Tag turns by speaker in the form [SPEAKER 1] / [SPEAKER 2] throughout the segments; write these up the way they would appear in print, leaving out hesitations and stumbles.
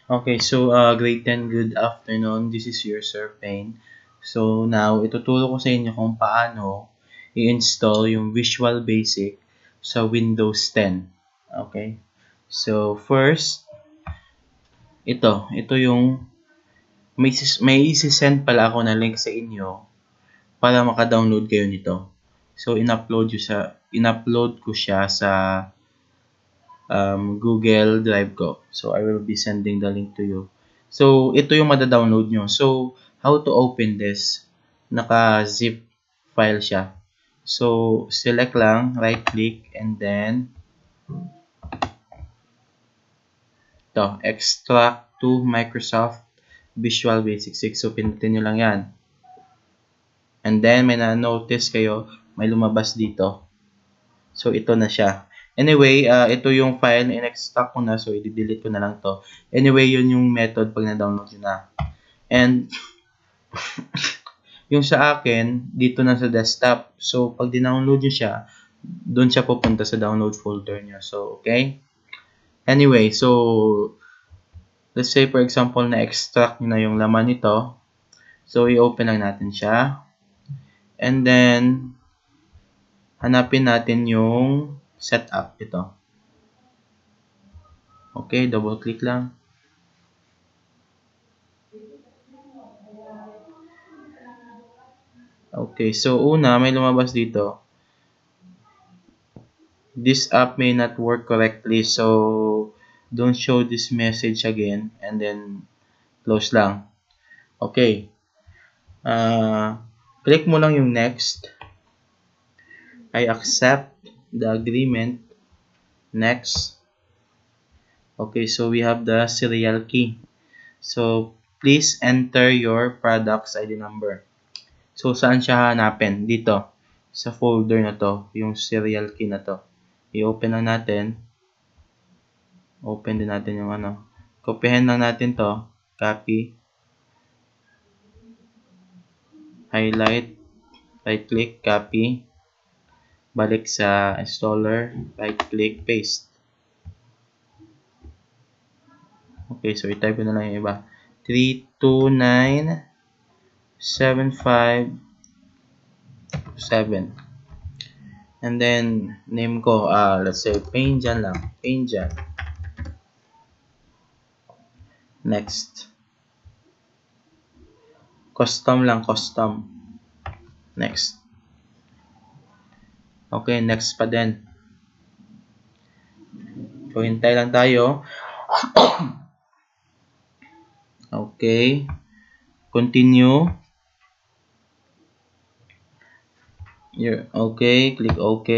[SPEAKER 1] Okay, so grade 10, good afternoon. This is your Sir Payne. So now, ituturo ko sa inyo kung paano i-install yung Visual Basic sa Windows 10. Okay? So first, ito yung may isi-send pala ako na link sa inyo para maka-download kayo nito. So in-upload ko siya sa Google Drive ko. So, I will be sending the link to you. So, ito yung mada-download nyo. So, how to open this? Naka-zip file siya. So, select lang, right-click, and then extract to Microsoft Visual Basic 6. So, pinutin nyo lang yan. And then, may na-notice kayo, may lumabas dito. So, ito na siya. Anyway, ito yung file na in-extract ko na. So, i-delete ko na lang to. Anyway, yun yung method pag na-download nyo na. And, yung sa akin, dito na sa desktop. So, pag dinownload nyo siya, doon siya pupunta sa download folder nyo. So, okay? Anyway, so, let's say for example, na-extract nyo na yung laman nito. So, i-open lang natin siya. And then, hanapin natin yung setup ito. Okay, double click lang. Okay, so una, may lumabas dito. This app may not work correctly, so don't show this message again, and then close lang. Okay. Click mo lang yung next. I accept the agreement. Next. Okay, so we have the serial key. So, please enter your product's ID number. So, saan siya hanapin? Dito. Sa folder na to. Yung serial key na to. I-open lang natin. Open din natin yung ano. Kopyahin lang natin to. Copy. Highlight. Right click. Copy. Balik sa installer. Right click. Paste. Okay, so i-type ko na lang yung iba. 3297527. And then, name ko, let's say, Payne dyan lang. Payne dyan. Next. Custom lang, custom. Next. Okay, next pa din. So, hintay lang tayo. Okay. Continue. Okay, click OK.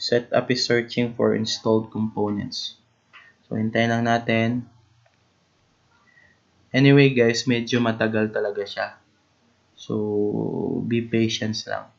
[SPEAKER 1] Setup is searching for installed components. So, hintayin lang natin. Anyway guys, medyo matagal talaga siya. So, be patient lang.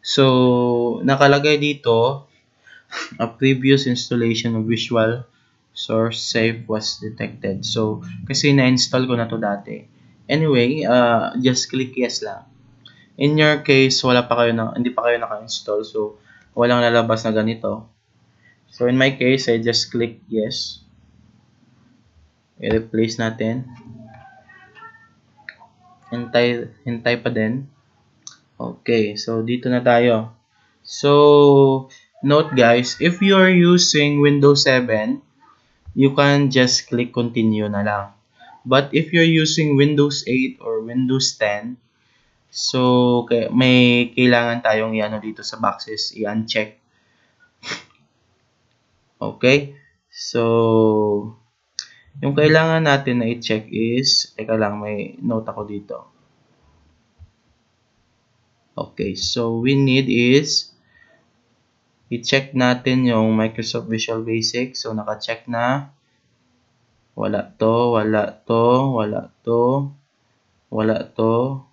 [SPEAKER 1] So, nakalagay dito, a previous installation of Visual Source Safe was detected. So, kasi na-install ko na to dati. Anyway, just click yes lang. In your case, hindi pa kayo naka-install. So, walang lalabas na ganito. So, in my case, I just click yes. I-replace natin. Hintay pa din. Okay, so dito na tayo. So, note guys, if you're using Windows 7, you can just click continue na lang. But if you're using Windows 8 or Windows 10, so may kailangan tayong i-ano dito sa boxes, i-uncheck. Okay? So, yung kailangan natin na i-check is, teka lang, may note ako dito. Okay, so we need is, i-check natin yung Microsoft Visual Basic. So, naka-check na. Wala to, wala to, wala to, wala to.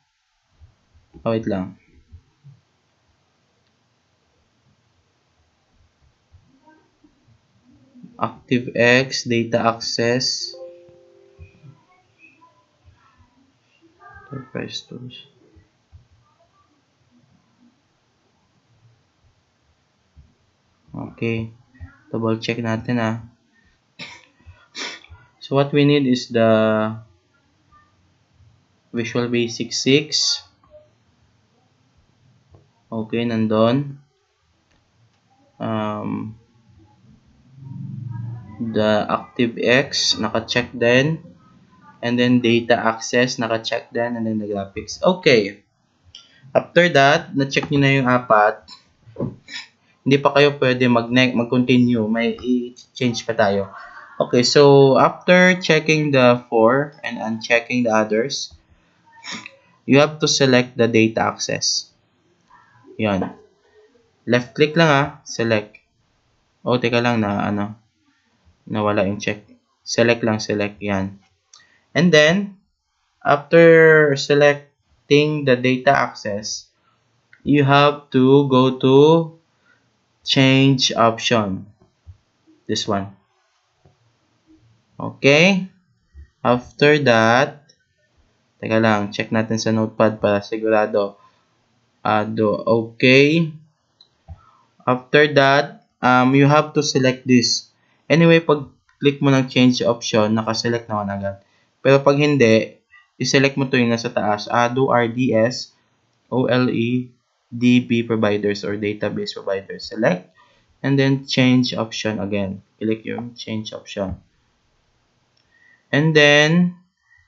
[SPEAKER 1] Oh, wait lang. ActiveX, Data Access, Enterprise Tools. Okay. Double check natin So what we need is the Visual Basic 6. Okay, nandun. The ActiveX, naka-check din. And then Data Access, naka-check din. And then the Graphics. Okay. After that, na-check nyo na yung apat. Hindi pa kayo pwede mag-continue. May i-change pa tayo. Okay, so after checking the 4 and unchecking the others, you have to select the data access. Yan. Left click lang select. Oh, teka lang nawala yung check. Select lang, select yan. And then, after selecting the data access, you have to go to change option. This one. Okay. After that, teka lang, check natin sa notepad para sigurado. Okay. After that, you have to select this. Anyway, pag click mo ng change option, nakaselect naman agad. Pero pag hindi, i-select mo to yung nasa taas. Ado RDS, OLE, DB providers or database providers. Select, and then change option again. Click yung change option. And then,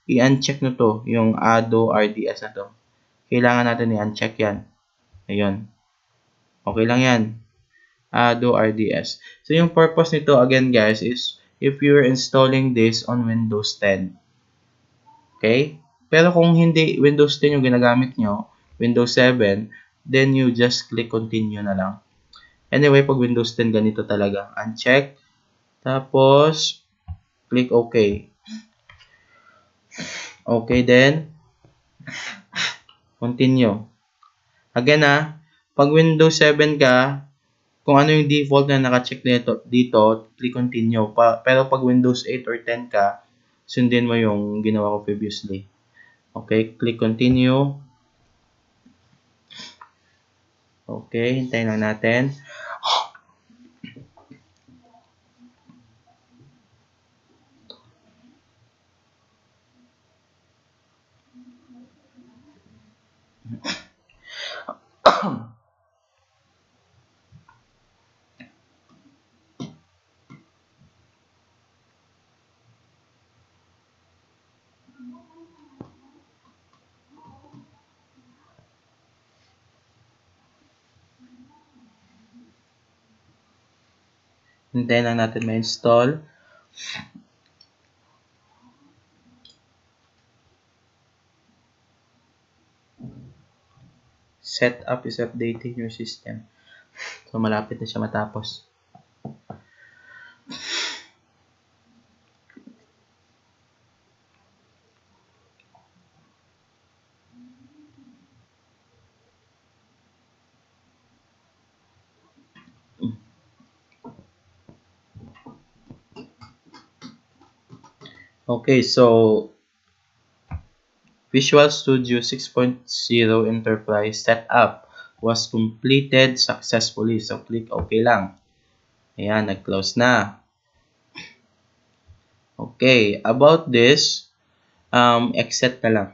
[SPEAKER 1] i-uncheck na to, yung Ado RDS na to. Kailangan natin i-uncheck yan. Ayun. Okay lang yan. Ado RDS. So, yung purpose nito, again guys, is if you're installing this on Windows 10. Okay? Pero kung hindi Windows 10 yung ginagamit nyo, Windows 7, then you just click continue na lang. Anyway, pag Windows 10, ganito talaga. Uncheck. Tapos, click OK. Okay, then, continue. Again pag Windows 7 ka, kung ano yung default na naka-check dito, click continue. Pero pag Windows 8 or 10 ka, sundin mo yung ginawa ko previously. Okay, click continue. Okay, hintayin lang natin. Hintayin lang natin ma-install. Setup is updating your system. So, malapit na siya matapos. Okay, so Visual Studio 6.0 Enterprise setup was completed successfully. So, click OK lang. Ayan, nag-close na. Okay, about this, exit na lang.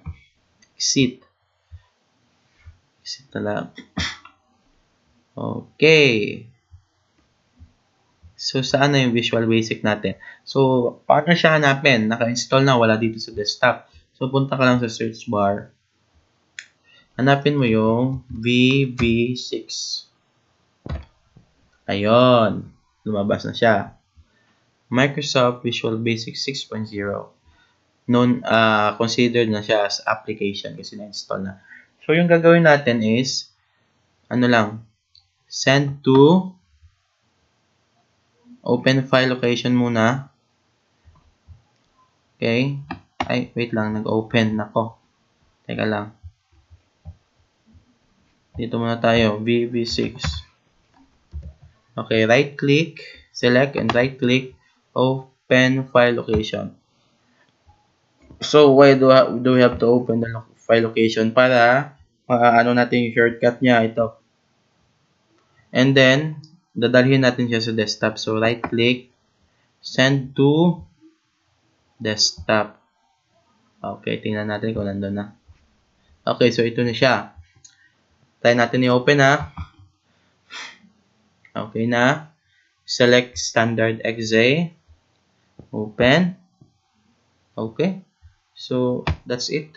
[SPEAKER 1] Exit na lang. Okay. So, saan na yung Visual Basic natin? So, paano siya hanapin? Naka-install na, wala dito sa desktop. So, punta ka lang sa search bar. Hanapin mo yung VB6. Ayun. Lumabas na siya. Microsoft Visual Basic 6.0. Considered na siya as application kasi na-install na. So, yung gagawin natin is, send to open file location muna. Okay. Ay, wait lang. Nag-open ako. Teka lang. Dito muna tayo. VB6. Okay. Right-click. Select and right-click. Open file location. So, why do we have to open the file location? Para ano natin yung shortcut niya. Ito. And then, dadalhin natin siya sa desktop. So, right-click. Send to desktop. Okay, tingnan natin kung nandun na. Okay, so ito na siya. Try natin i-open ha. Okay na. Select standard exe. Open. Okay. So, that's it.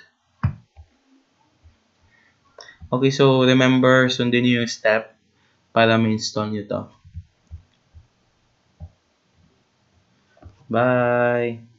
[SPEAKER 1] Okay, so remember, sundin niyo yung step para ma-install nyo to. Bye!